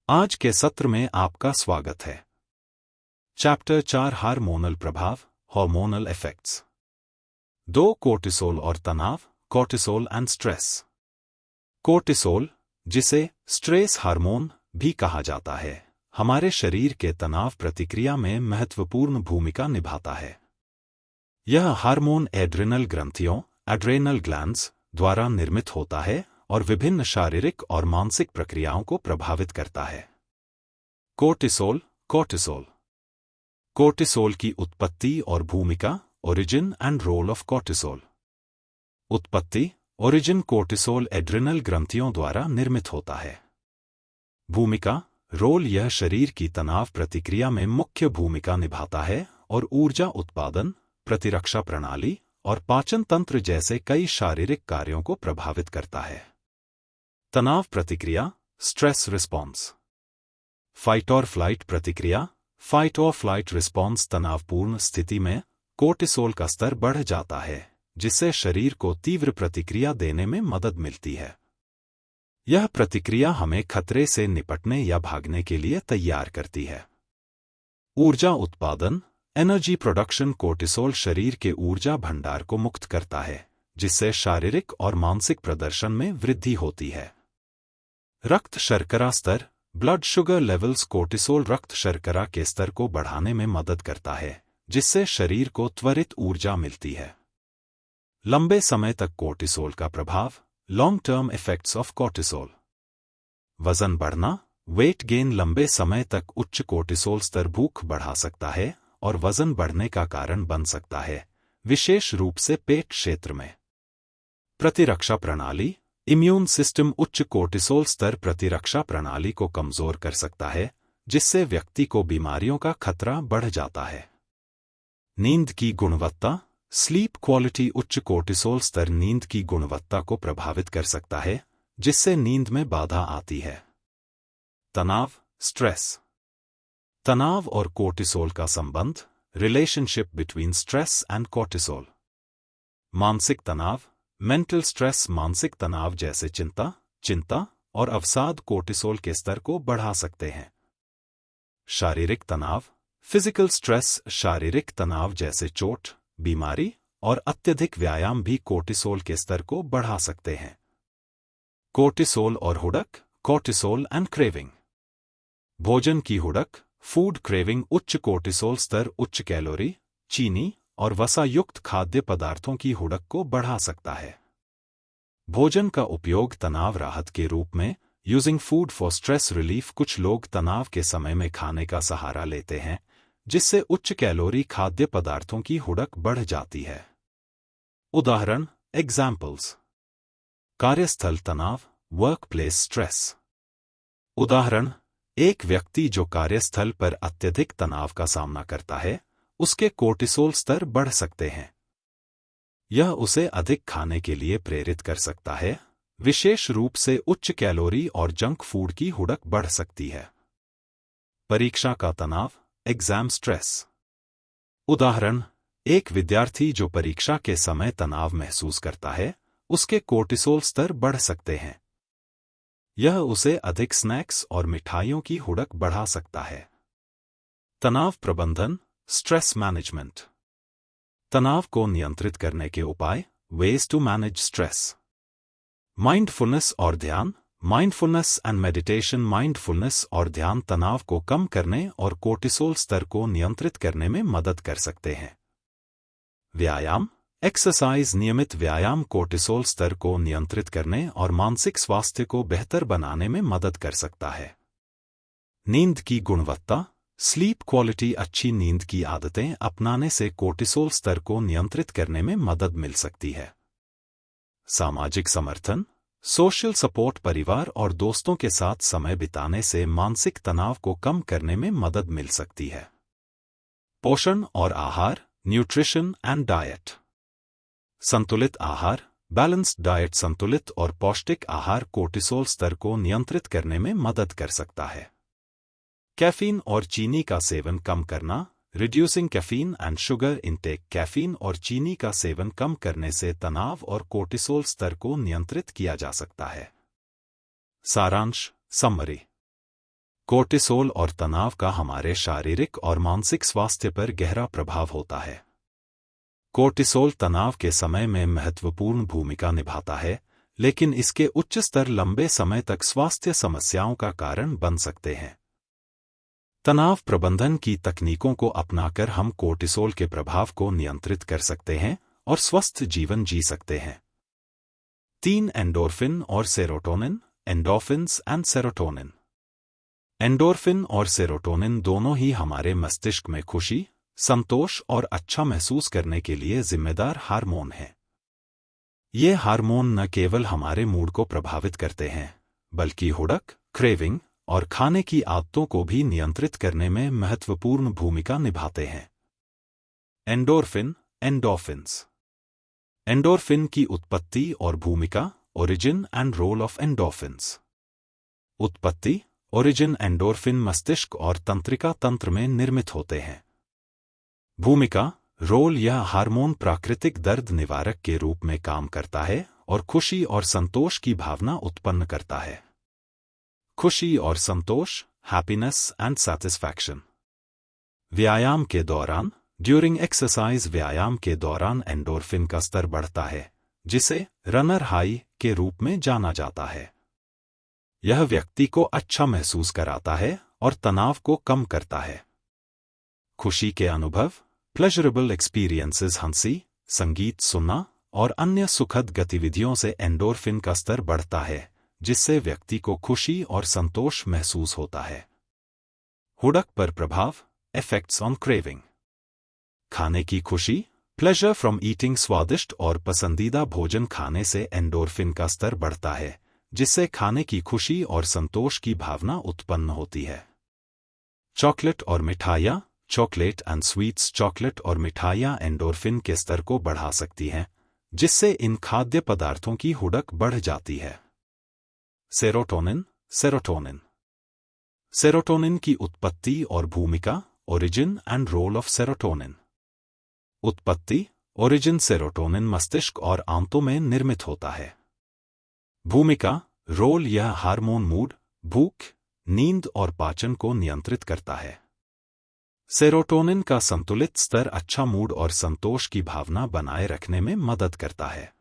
आज के सत्र में आपका स्वागत है। चैप्टर 4 हार्मोनल प्रभाव, हार्मोनल इफेक्ट्स। 2 कोर्टिसोल और तनाव, कोर्टिसोल एंड स्ट्रेस। कोर्टिसोल, जिसे स्ट्रेस हार्मोन भी कहा जाता है, हमारे शरीर के तनाव प्रतिक्रिया में महत्वपूर्ण भूमिका निभाता है। यह हार्मोन एड्रिनल ग्रंथियों, एड्रेनल ग्लैंड्स द्वारा निर्मित होता है और विभिन्न शारीरिक और मानसिक प्रक्रियाओं को प्रभावित करता है। Cortisol, cortisol. कोर्टिसोल की उत्पत्ति और भूमिका, origin and role of cortisol. उत्पत्ति, ओरिजिन कोर्टिसोल एड्रिनल ग्रंथियों द्वारा निर्मित होता है। भूमिका, रोल यह शरीर की तनाव प्रतिक्रिया में मुख्य भूमिका निभाता है और ऊर्जा उत्पादन, प्रतिरक्षा प्रणाली और पाचन तंत्र जैसे कई शारीरिक कार्यों को प्रभावित करता है। तनाव प्रतिक्रिया, स्ट्रेस रिस्पॉन्स। फाइट और फ्लाइट प्रतिक्रिया, फाइट और फ्लाइट रिस्पॉन्स। तनावपूर्ण स्थिति में कोर्टिसोल का स्तर बढ़ जाता है, जिससे शरीर को तीव्र प्रतिक्रिया देने में मदद मिलती है। यह प्रतिक्रिया हमें खतरे से निपटने या भागने के लिए तैयार करती है। ऊर्जा उत्पादन, एनर्जी प्रोडक्शन। कोर्टिसोल शरीर के ऊर्जा भंडार को मुक्त करता है, जिससे शारीरिक और मानसिक प्रदर्शन में वृद्धि होती है। रक्त शर्करा स्तर, ब्लड शुगर लेवल्स। कोर्टिसोल रक्त शर्करा के स्तर को बढ़ाने में मदद करता है, जिससे शरीर को त्वरित ऊर्जा मिलती है। लंबे समय तक कोर्टिसोल का प्रभाव, long term effects of cortisol. वजन बढ़ना, वेट गेन। लंबे समय तक उच्च कोर्टिसोल स्तर भूख बढ़ा सकता है और वजन बढ़ने का कारण बन सकता है, विशेष रूप से पेट क्षेत्र में। प्रतिरक्षा प्रणाली, इम्यून सिस्टम। उच्च कोर्टिसोल स्तर प्रतिरक्षा प्रणाली को कमजोर कर सकता है, जिससे व्यक्ति को बीमारियों का खतरा बढ़ जाता है। नींद की गुणवत्ता, स्लीप क्वालिटी। उच्च कोर्टिसोल स्तर नींद की गुणवत्ता को प्रभावित कर सकता है, जिससे नींद में बाधा आती है। तनाव, स्ट्रेस। तनाव और कोर्टिसोल का संबंध, relationship between stress and cortisol. मानसिक तनाव, मेंटल स्ट्रेस। मानसिक तनाव जैसे चिंता और अवसाद कोर्टिसोल के स्तर को बढ़ा सकते हैं। शारीरिक तनाव, फिजिकल स्ट्रेस। शारीरिक तनाव जैसे चोट, बीमारी और अत्यधिक व्यायाम भी कोर्टिसोल के स्तर को बढ़ा सकते हैं। कोर्टिसोल और हुडक, कोर्टिसोल एंड क्रेविंग। भोजन की हुडक, फूड क्रेविंग। उच्च कोर्टिसोल स्तर उच्च कैलोरी, चीनी और वसा युक्त खाद्य पदार्थों की हुडक को बढ़ा सकता है। भोजन का उपयोग तनाव राहत के रूप में, using food for stress relief. कुछ लोग तनाव के समय में खाने का सहारा लेते हैं, जिससे उच्च कैलोरी खाद्य पदार्थों की हुडक बढ़ जाती है। उदाहरण, एग्जाम्पल्स। कार्यस्थल तनाव, वर्क प्लेस स्ट्रेस। उदाहरण, एक व्यक्ति जो कार्यस्थल पर अत्यधिक तनाव का सामना करता है, उसके कोर्टिसोल स्तर बढ़ सकते हैं। यह उसे अधिक खाने के लिए प्रेरित कर सकता है, विशेष रूप से उच्च कैलोरी और जंक फूड की हुडक बढ़ सकती है। परीक्षा का तनाव, एग्जाम स्ट्रेस। उदाहरण, एक विद्यार्थी जो परीक्षा के समय तनाव महसूस करता है, उसके कोर्टिसोल स्तर बढ़ सकते हैं। यह उसे अधिक स्नैक्स और मिठाइयों की हुडक बढ़ा सकता है। तनाव प्रबंधन, स्ट्रेस मैनेजमेंट। तनाव को नियंत्रित करने के उपाय, ways to manage stress. Mindfulness और ध्यान, माइंडफुलनेस एंड मेडिटेशन। माइंडफुलनेस और ध्यान तनाव को कम करने और कोर्टिसोल स्तर को नियंत्रित करने में मदद कर सकते हैं। व्यायाम, एक्सरसाइज। नियमित व्यायाम कोर्टिसोल स्तर को नियंत्रित करने और मानसिक स्वास्थ्य को बेहतर बनाने में मदद कर सकता है। नींद की गुणवत्ता, स्लीप क्वालिटी। अच्छी नींद की आदतें अपनाने से कोर्टिसोल स्तर को नियंत्रित करने में मदद मिल सकती है। सामाजिक समर्थन, सोशल सपोर्ट। परिवार और दोस्तों के साथ समय बिताने से मानसिक तनाव को कम करने में मदद मिल सकती है। पोषण और आहार, न्यूट्रिशन एंड डाइट। संतुलित आहार, बैलेंस्ड डाइट। संतुलित और पौष्टिक आहार कोर्टिसोल स्तर को नियंत्रित करने में मदद कर सकता है। कैफीन और चीनी का सेवन कम करना, reducing caffeine and sugar intake. Caffeine और चीनी का सेवन कम करने से तनाव और कोर्टिसोल स्तर को नियंत्रित किया जा सकता है। सारांश, समरी। कोर्टिसोल और तनाव का हमारे शारीरिक और मानसिक स्वास्थ्य पर गहरा प्रभाव होता है। कोर्टिसोल तनाव के समय में महत्वपूर्ण भूमिका निभाता है, लेकिन इसके उच्च स्तर लंबे समय तक स्वास्थ्य समस्याओं का कारण बन सकते हैं। तनाव प्रबंधन की तकनीकों को अपनाकर हम कोर्टिसोल के प्रभाव को नियंत्रित कर सकते हैं और स्वस्थ जीवन जी सकते हैं। 3 एंडोर्फिन और serotonin, endorphins and serotonin. Endorphin और सेरोटोनिन दोनों ही हमारे मस्तिष्क में खुशी, संतोष और अच्छा महसूस करने के लिए जिम्मेदार हार्मोन हैं। ये हार्मोन न केवल हमारे मूड को प्रभावित करते हैं, बल्कि हुडक, क्रेविंग और खाने की आदतों को भी नियंत्रित करने में महत्वपूर्ण भूमिका निभाते हैं। Endorphin, endorphins. एंडोर्फिन की उत्पत्ति और भूमिका, origin and role of endorphins. उत्पत्ति, ओरिजिन एंडोर्फिन मस्तिष्क और तंत्रिका तंत्र में निर्मित होते हैं। भूमिका, रोल, यह हार्मोन प्राकृतिक दर्द निवारक के रूप में काम करता है और खुशी और संतोष की भावना उत्पन्न करता है। खुशी और संतोष, हैप्पीनेस एंड सैटिस्फैक्शन। व्यायाम के दौरान, ड्यूरिंग एक्सरसाइज, व्यायाम के दौरान एंडोर्फिन का स्तर बढ़ता है, जिसे रनर हाई के रूप में जाना जाता है। यह व्यक्ति को अच्छा महसूस कराता है और तनाव को कम करता है। खुशी के अनुभव, प्लेजरेबल एक्सपीरियंसेस, हंसी, संगीत सुनना और अन्य सुखद गतिविधियों से एंडोर्फिन का स्तर बढ़ता है, जिससे व्यक्ति को खुशी और संतोष महसूस होता है। हुडक पर प्रभाव, इफेक्ट्स ऑन क्रेविंग। खाने की खुशी, प्लेजर फ्रॉम ईटिंग, स्वादिष्ट और पसंदीदा भोजन खाने से एंडोर्फिन का स्तर बढ़ता है, जिससे खाने की खुशी और संतोष की भावना उत्पन्न होती है। चॉकलेट और मिठाइयाँ, चॉकलेट एंड स्वीट्स, चॉकलेट और मिठाइयाँ एंडोर्फिन के स्तर को बढ़ा सकती हैं, जिससे इन खाद्य पदार्थों की हुडक बढ़ जाती है। Serotonin, serotonin. सेरोटोनिन की उत्पत्ति और भूमिका, origin and role of serotonin. उत्पत्ति, ओरिजिन, सेरोटोनिन मस्तिष्क और आंतों में निर्मित होता है। भूमिका, रोल, यह हार्मोन मूड, भूख, नींद और पाचन को नियंत्रित करता है। सेरोटोनिन का संतुलित स्तर अच्छा मूड और संतोष की भावना बनाए रखने में मदद करता है।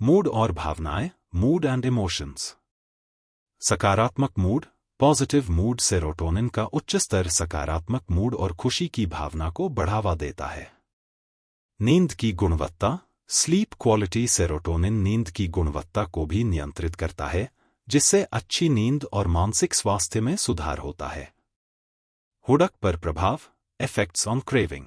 मूड और भावनाएं, मूड एंड इमोशंस। सकारात्मक मूड, पॉजिटिव मूड, सेरोटोनिन का उच्च स्तर सकारात्मक मूड और खुशी की भावना को बढ़ावा देता है। नींद की गुणवत्ता, स्लीप क्वालिटी, सेरोटोनिन नींद की गुणवत्ता को भी नियंत्रित करता है, जिससे अच्छी नींद और मानसिक स्वास्थ्य में सुधार होता है। हुडक पर प्रभाव, इफेक्ट्स ऑन क्रेविंग।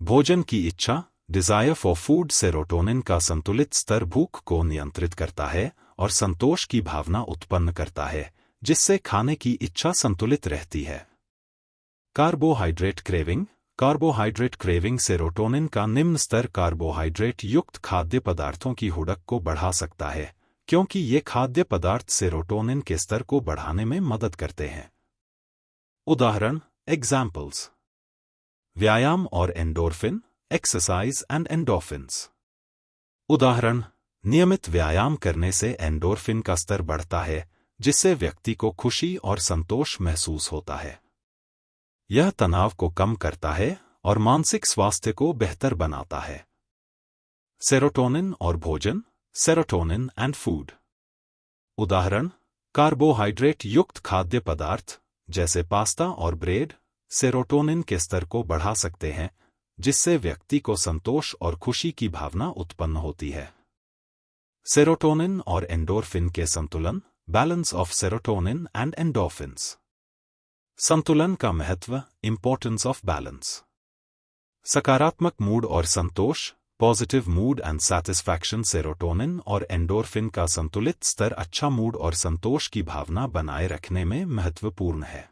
भोजन की इच्छा, डिजायर फॉर फूड, सेरोटोनिन का संतुलित स्तर भूख को नियंत्रित करता है और संतोष की भावना उत्पन्न करता है, जिससे खाने की इच्छा संतुलित रहती है। Carbohydrate craving, carbohydrate craving, serotonin का निम्न स्तर कार्बोहाइड्रेट युक्त खाद्य पदार्थों की हुडक को बढ़ा सकता है, क्योंकि ये खाद्य पदार्थ सेरोटोनिन के स्तर को बढ़ाने में मदद करते हैं। उदाहरण, एग्जाम्पल्स। व्यायाम और एंडोर्फिन, एक्सरसाइज एंड एंडोर्फिन्स। उदाहरण, नियमित व्यायाम करने से एंडोर्फिन का स्तर बढ़ता है, जिससे व्यक्ति को खुशी और संतोष महसूस होता है। यह तनाव को कम करता है और मानसिक स्वास्थ्य को बेहतर बनाता है। सेरोटोनिन और भोजन, सेरोटोनिन एंड फूड। उदाहरण, कार्बोहाइड्रेट युक्त खाद्य पदार्थ जैसे पास्ता और ब्रेड सेरोटोनिन के स्तर को बढ़ा सकते हैं, जिससे व्यक्ति को संतोष और खुशी की भावना उत्पन्न होती है। सेरोटोनिन और एंडोर्फिन के संतुलन, balance of serotonin and endorphins. संतुलन का महत्व, इंपॉर्टेंस ऑफ बैलेंस। सकारात्मक मूड और संतोष, positive mood and satisfaction, serotonin और एंडोर्फिन का संतुलित स्तर अच्छा मूड और संतोष की भावना बनाए रखने में महत्वपूर्ण है।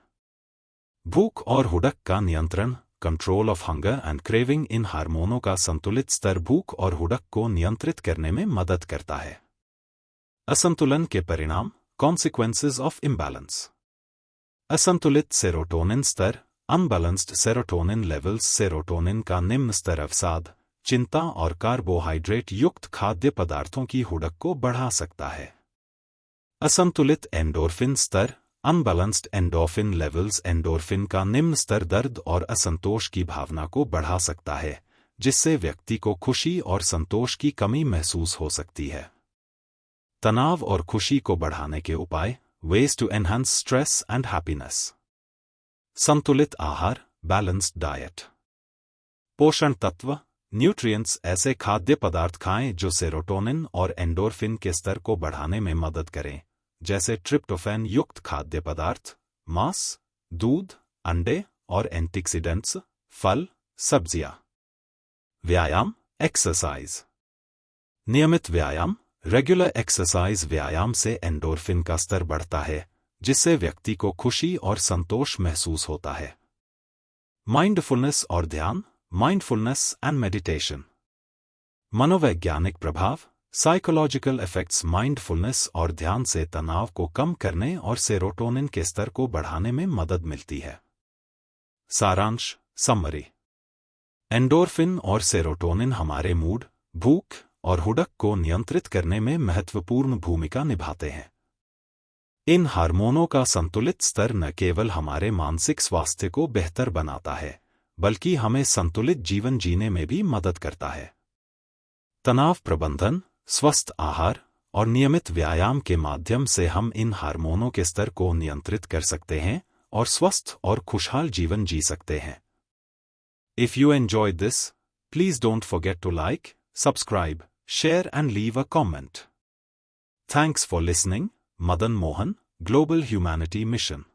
भूख और हुडक का नियंत्रण, control of hunger and craving, इन हार्मोनों का संतुलित स्तर भूख और हुडक को नियंत्रित करने में मदद करता है। असंतुलन के परिणाम, कॉन्सिक्वेंसेस ऑफ इम्बैलेंस। असंतुलित सेरोटोनिन स्तर, अनबैलेंस्ड सेरोटोनिन लेवल्स, सेरोटोनिन का निम्न स्तर अवसाद, चिंता और कार्बोहाइड्रेट युक्त खाद्य पदार्थों की हुडक को बढ़ा सकता है। असंतुलित एंडोर्फिन स्तर, अनबैलेंस्ड एंडोर्फिन लेवल्स एंडोर्फिन का निम्न स्तर दर्द और असंतोष की भावना को बढ़ा सकता है, जिससे व्यक्ति को खुशी और संतोष की कमी महसूस हो सकती है। तनाव और खुशी को बढ़ाने के उपाय, ways to enhance stress and happiness। संतुलित आहार, बैलेंस्ड डाइट। पोषण तत्व, न्यूट्रिएंट्स, ऐसे खाद्य पदार्थ खाएं जो सेरोटोनिन और एंडोर्फिन के स्तर को बढ़ाने में मदद करें, जैसे ट्रिप्टोफैन युक्त खाद्य पदार्थ, मांस, दूध, अंडे और एंटीऑक्सीडेंट्स, फल, सब्जियां। व्यायाम, एक्सरसाइज। नियमित व्यायाम, रेगुलर एक्सरसाइज व्यायाम से एंडोर्फिन का स्तर बढ़ता है, जिससे व्यक्ति को खुशी और संतोष महसूस होता है। माइंडफुलनेस और ध्यान, माइंडफुलनेस एंड मेडिटेशन। मनोवैज्ञानिक प्रभाव, साइकोलॉजिकल इफेक्ट्स। माइंडफुलनेस और ध्यान से तनाव को कम करने और सेरोटोनिन के स्तर को बढ़ाने में मदद मिलती है। सारांश, समरी। एंडोर्फिन और सेरोटोनिन हमारे मूड, भूख और हुडक को नियंत्रित करने में महत्वपूर्ण भूमिका निभाते हैं। इन हार्मोनों का संतुलित स्तर न केवल हमारे मानसिक स्वास्थ्य को बेहतर बनाता है, बल्कि हमें संतुलित जीवन जीने में भी मदद करता है। तनाव प्रबंधन, स्वस्थ आहार और नियमित व्यायाम के माध्यम से हम इन हार्मोनों के स्तर को नियंत्रित कर सकते हैं और स्वस्थ और खुशहाल जीवन जी सकते हैं। If you enjoyed this, please don't forget to like, subscribe, share and leave a comment. Thanks for listening. Madan Mohan, Global Humanity Mission.